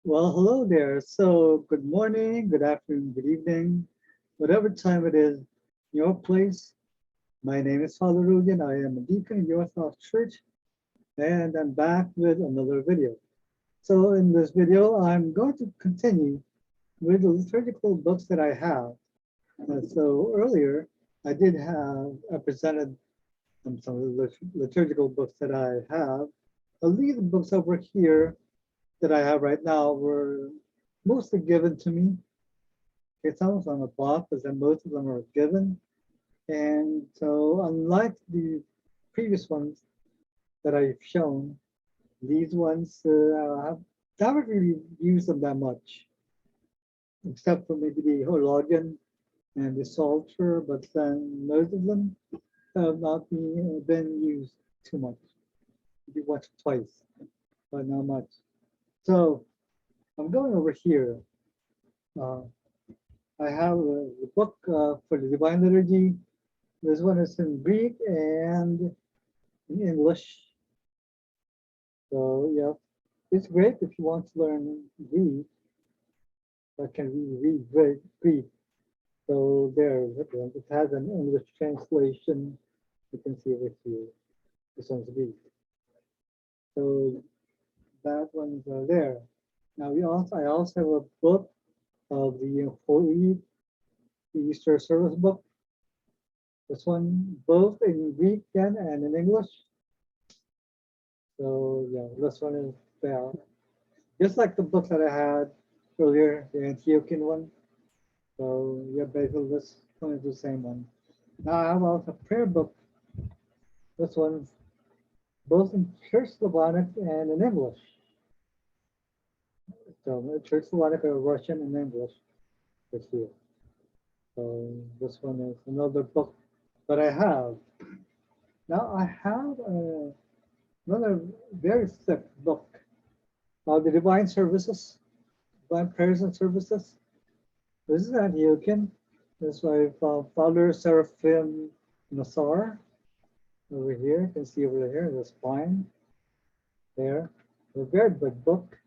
Well, hello there. So, good morning, good afternoon, good evening, whatever time it is, your place. My name is Father Rugen. I am a deacon in the Orthodox Church, and I'm back with another video. So, in this video, I'm going to continue with the liturgical books that I have. So, earlier, I presented some of the liturgical books that I have. These books over here that I have right now were mostly given to me. Okay, some of them are bought, but then most of them are given. And so unlike the previous ones that I've shown, these ones haven't really used them that much, except for maybe the Horologion and the Psalter, but then most of them have not been used too much. Maybe once or twice, but not much. So I'm going over here. Uh, I have the book for the Divine Liturgy. This one is in Greek and in English. So yeah, it's great if you want to learn Greek, but can we read Greek? So there, it has an English translation. You can see over here. This one's Greek. So that one's there. Now I also have a book of the Holy Easter Service book. This one both in Greek and in English. So yeah, this one is there. Just like the book that I had earlier, the Antiochian one. So yeah, basically this one is the same one. Now I have also a prayer book. This one's both in Church Slavonic and in English. So Church Slavonic or Russian and English this here. So this one is another book that I have. Now I have another very thick book the Divine Services, Divine Prayers and Services. This is Antiochian. This is by Father Seraphim Nassar. Over here, you can see over here, the spine there. A very big book.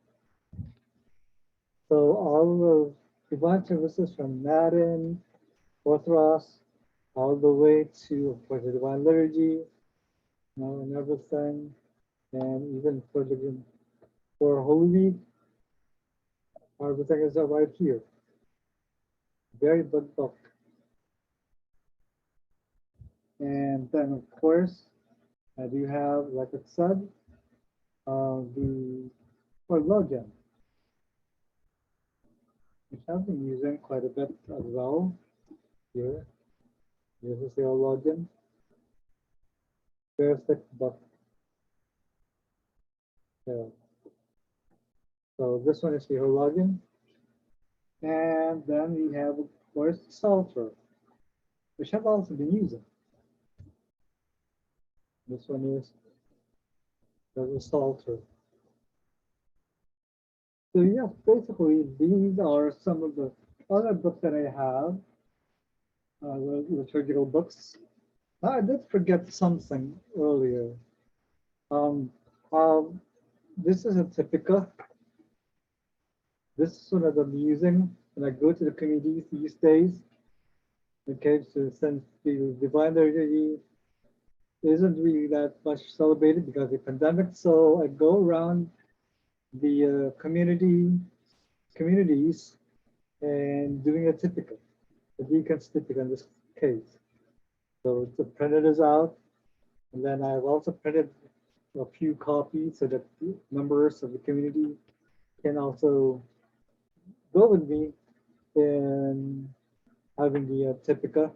So all the Divine Services from Latin, Orthodox, all the way to, of course, the Divine Liturgy, and everything, and even for Holy Week, everything is right here. Very big book. And then, of course, I do have, like it said, the Orthodox, which I've been using quite a bit as well. Here, this is the Orthodox. Very thick book. There. So this one is the Orthodox. And then we have, of course, the Psalter, which I've also been using. This one is the Psalter. So yes, basically these are some of the other books that I have, the liturgical books. I did forget something earlier. Um, um, this is a Typica. This is one that I'm using when I go to the communities these days. Okay, so since the Divine Liturgy isn't really that much celebrated because of the pandemic, so I go around the communities and doing a Typica, a deacon's Typica in this case. So the printed is out, and then I've also printed a few copies so that members of the community can also go with me in having the Typica.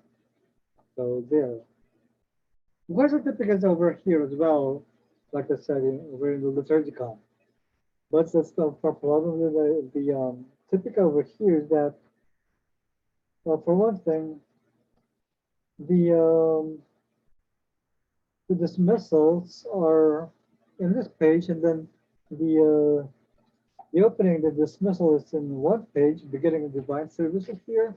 So there. Where's the Typicas over here as well? Like I said, we're in the Liturgical. But the problem with the Typica over here is that, well, for one thing, the the dismissals are in this page, and then the opening, the dismissal is in one page, beginning of divine services here,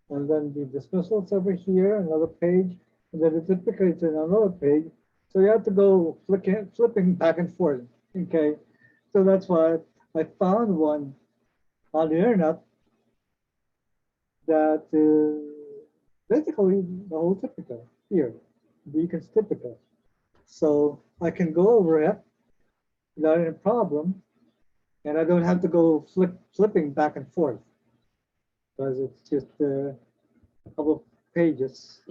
and then the dismissal is over here, another page, and then the Typica is in another page. So you have to go flipping back and forth. Okay, so that's why I found one on the internet that basically the whole typical here, Deacon's typical. So I can go over it without any problem, and I don't have to go flipping back and forth because it's just a couple of pages.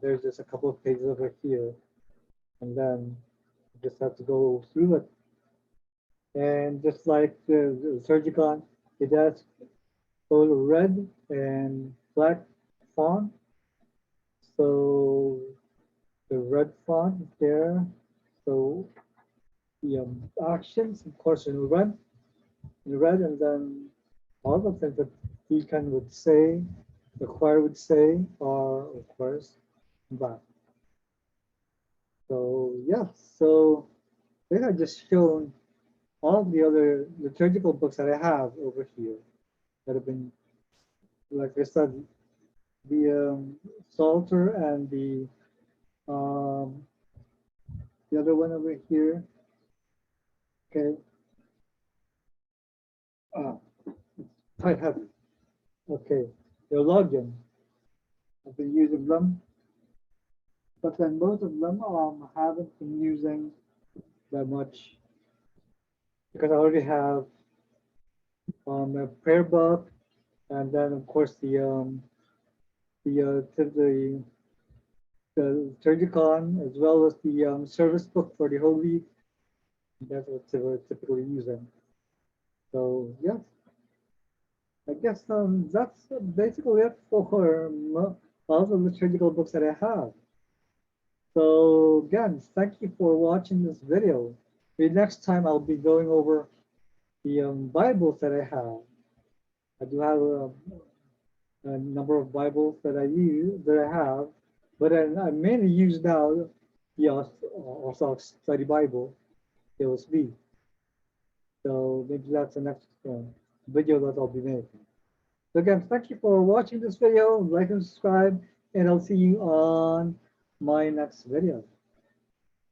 There's just a couple of pages over here, and then you just have to go through it. And just like the Liturgical, it has both red and black font. So the red font is there. So the actions, of course, in red, and then all the things that deacon would say, the choir would say, are of course in black. So yeah, so they have just shown all the other liturgical books that I have over here that have been, like I said, the Psalter and um, the other one over here. Okay, uh, quite heavy. Okay, the login. I've been using them, but then both of them haven't been using that much because I already have a prayer book, and then of course the liturgical as well as the service book for the whole week. That's what we're typically using. So yeah, I guess that's basically it for all the liturgical books that I have. So again, thank you for watching this video. The next time I'll be going over the Bibles that I have. I do have a number of Bibles that I have, but I mainly use now the Orthodox Study Bible, OSB. So maybe that's the next video that I'll be making. So again, thank you for watching this video. Like and subscribe, and I'll see you on my next video.